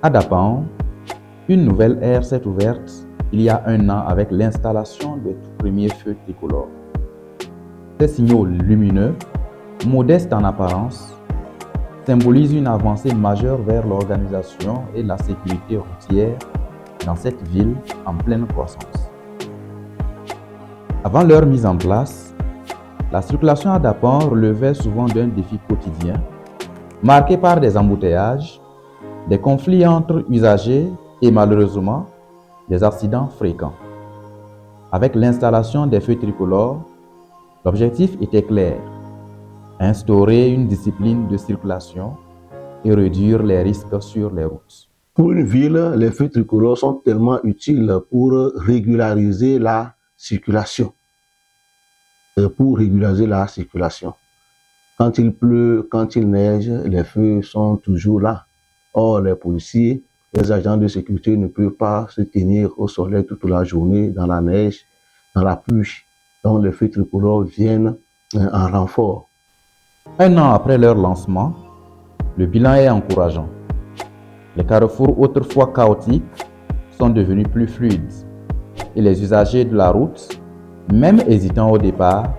À Dapan, une nouvelle ère s'est ouverte il y a un an avec l'installation des tout premiers feux tricolores. Ces signaux lumineux, modestes en apparence, symbolisent une avancée majeure vers l'organisation et la sécurité routière dans cette ville en pleine croissance. Avant leur mise en place, la circulation à Dapan relevait souvent d'un défi quotidien, marqué par des embouteillages, des conflits entre usagers et malheureusement, des accidents fréquents. Avec l'installation des feux tricolores, l'objectif était clair: instaurer une discipline de circulation et réduire les risques sur les routes. Pour une ville, les feux tricolores sont tellement utiles pour régulariser la circulation. Quand il pleut, quand il neige, les feux sont toujours là. Or, les policiers, les agents de sécurité ne peuvent pas se tenir au soleil toute la journée, dans la neige, dans la pluie. Donc, les feux tricolores viennent en renfort. Un an après leur lancement, le bilan est encourageant. Les carrefours autrefois chaotiques sont devenus plus fluides et les usagers de la route, même hésitants au départ,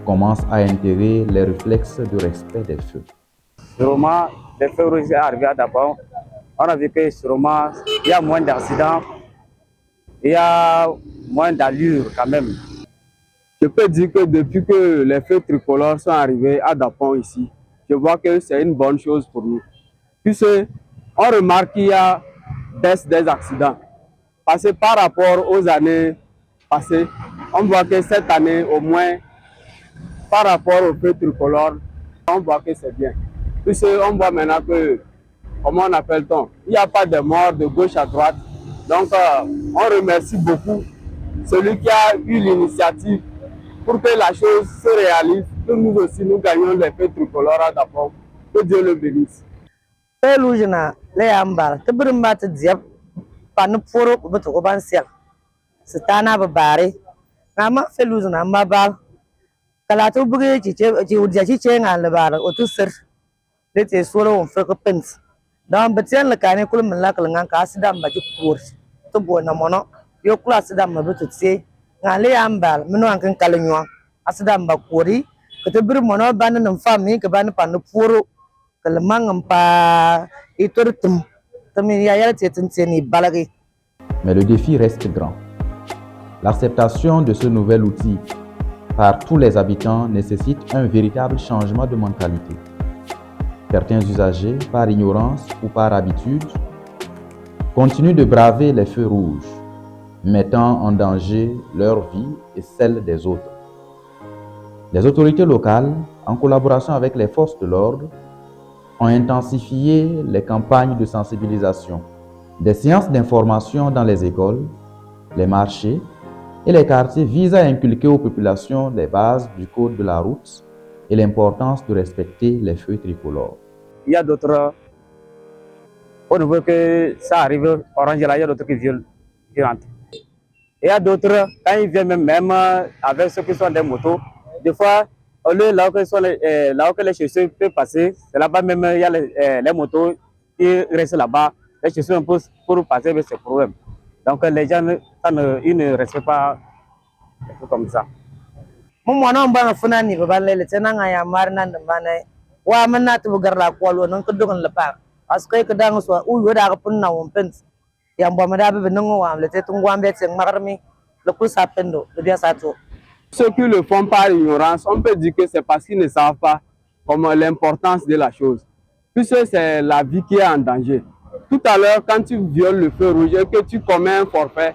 commencent à intégrer les réflexes de respect des feux. Sûrement, les feux rouges arrivés à Dapan, on a vu que sûrement il y a moins d'accidents, il y a moins d'allure quand même. Je peux dire que depuis que les feux tricolores sont arrivés à Dapan ici, je vois que c'est une bonne chose pour nous. Puisqu'on remarque qu'il y a baisse des accidents. Parce que par rapport aux années passées, on voit que cette année, au moins, par rapport aux feux tricolores, on voit que c'est bien. Puisqu'on voit maintenant que, comment on appelle-t-on, il n'y a pas de mort de gauche à droite. Donc, on remercie beaucoup celui qui a eu l'initiative pour que la chose se réalise, que nous aussi nous gagnons les feux tricolores à Dapan. Que Dieu le bénisse. Lujina le ambar te birin ba te diab pan poro beto ko ban sel stana ba bare ngama fe lujina ma bal kala to buge ci udja ci ngal le bar o tu sir le te solo on fe ko pens dan betien le kane kul min la kal ngan ka sidam ba ci kur to bo na mono yo kula sidam ma beto tse ngale ambar mino an kan kal nyo asidam ba kuri ko te bir mono ban nan fami ke ban pan poro Mais le défi reste grand. L'acceptation de ce nouvel outil par tous les habitants nécessite un véritable changement de mentalité. Certains usagers, par ignorance ou par habitude, continuent de braver les feux rouges, mettant en danger leur vie et celle des autres. Les autorités locales, en collaboration avec les forces de l'ordre, ont intensifié les campagnes de sensibilisation, des séances d'information dans les écoles, les marchés et les quartiers visent à inculquer aux populations les bases du code de la route et l'importance de respecter les feux tricolores. Il y a d'autres, on voit que ça arrive orange là, il y a d'autres qui rentrent. Il y a d'autres, quand ils viennent même avec ceux qui sont des motos, des fois, au lieu là où les chaussures peuvent passer, c'est là-bas même il y a les motos qui restent là-bas, les chaussures un peu pour passer avec ces problèmes. Donc les gens ils ne respectent pas des trucs comme ça. Mon nom bang funani babalele tenanga ya marnan bane wa manna tu garla kwalo non ko dogon la pa askay ko dang so u yoda ko punna won pens ya mbo mada be nango wa le te tungwambe te magarmi le coup ça pendo le dia ça to. Ceux qui le font par ignorance, on peut dire que c'est parce qu'ils ne savent pas comment l'importance de la chose. Puisque c'est la vie qui est en danger. Tout à l'heure, quand tu violes le feu rouge et que tu commets un forfait,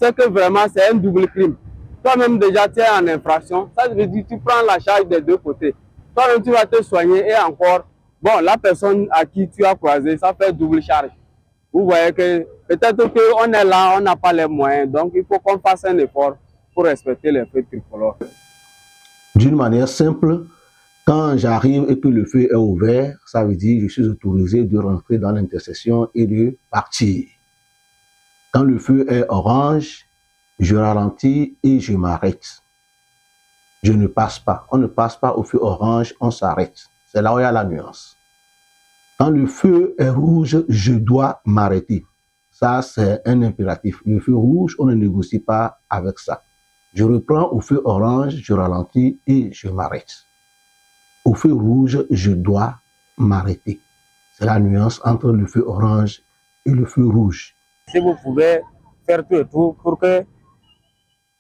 c'est que vraiment c'est un double crime. Toi-même déjà tu es en infraction, ça veut dire que tu prends la charge des deux côtés. Toi-même tu vas te soigner et encore, bon, la personne à qui tu as croisé, ça fait double charge. Vous voyez que peut-être qu'on est là, on n'a pas les moyens, donc il faut qu'on fasse un effort pour respecter les feux tricolores. D'une manière simple, quand j'arrive et que le feu est ouvert, ça veut dire que je suis autorisé de rentrer dans l'intersection et de partir. Quand le feu est orange, je ralentis et je m'arrête. Je ne passe pas. On ne passe pas au feu orange, on s'arrête. C'est là où il y a la nuance. Quand le feu est rouge, je dois m'arrêter. Ça, c'est un impératif. Le feu rouge, on ne négocie pas avec ça. Je reprends au feu orange, je ralentis et je m'arrête. Au feu rouge, je dois m'arrêter. C'est la nuance entre le feu orange et le feu rouge. Si vous pouvez faire tout et tout pour que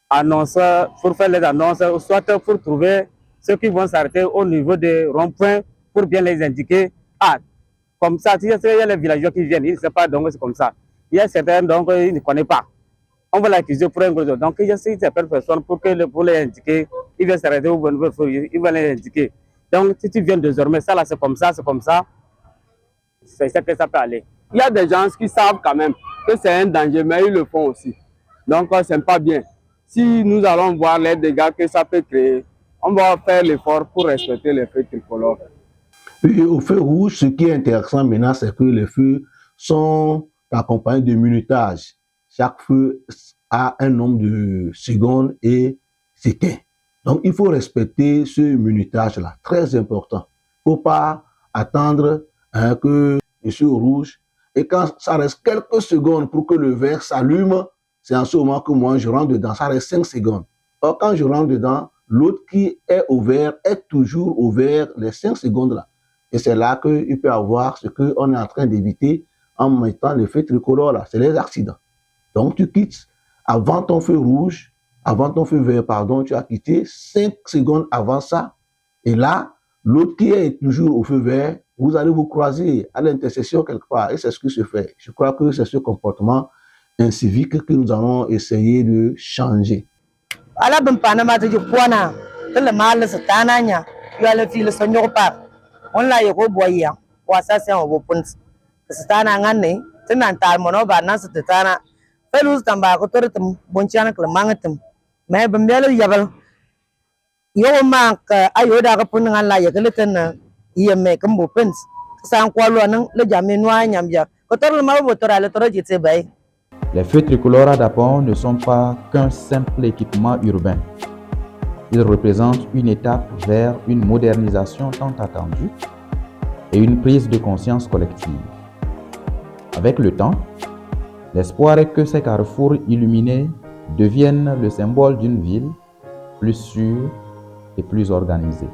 annonceurs, pour faire les annonces, soit pour trouver ceux qui vont s'arrêter au niveau des ronds-points pour bien les indiquer. Ah, comme ça, il y a les villageois qui viennent, ils ne savent pas, donc c'est comme ça. Il y a certains, donc, ils ne connaissent pas. On va l'accuser pour un gros. Donc, il y a certaines personnes pour les indiquer, ils viennent s'arrêter au bon niveau, ils vont les indiquer. Donc, si tu viens désormais, ça là, c'est comme ça, c'est ça que ça peut aller. Il y a des gens qui savent quand même que c'est un danger, mais ils le font aussi. Donc, c'est pas bien. Si nous allons voir les dégâts que ça peut créer, on va faire l'effort pour respecter les feux tricolores. Et au feu rouge, ce qui est intéressant maintenant, c'est que les feux sont accompagnés de minutage. Chaque feu a un nombre de secondes et s'éteint. Donc, il faut respecter ce minutage-là, très important. Il ne faut pas attendre que je suis au rouge. Et quand ça reste quelques secondes pour que le vert s'allume, c'est en ce moment que moi, je rentre dedans. Ça reste 5 secondes. Or, quand je rentre dedans, l'autre qui est au vert est toujours au vert les 5 secondes là. Et c'est là qu'il peut y avoir ce qu'on est en train d'éviter en mettant le feu tricolore là. C'est les accidents. Donc, tu quittes avant ton feu rouge, avant ton feu vert, pardon, tu as quitté 5 secondes avant ça. Et là, l'autre qui est toujours au feu vert, vous allez vous croiser à l'intersection quelque part. Et c'est ce qui se fait. Je crois que c'est ce comportement incivique que nous allons essayer de changer. Ala ben panama te jupwana te le mal se tananya yo le fil so nyopa on la yo boya wa sa se on bo punt se tana ngane te nan tal mono ba nan se tana felus tamba ko tortum bonchana kle mangatum me bembele yabal yo ma ka ayo da ka pun ngan la ya kele ten yeme kam bo punt san kwa lo nan le jame noa nyambia ko tor le ma bo tor ale tor jite bay. Les feux tricolores à Dapon ne sont pas qu'un simple équipement urbain. Ils représentent une étape vers une modernisation tant attendue et une prise de conscience collective. Avec le temps, l'espoir est que ces carrefours illuminés deviennent le symbole d'une ville plus sûre et plus organisée.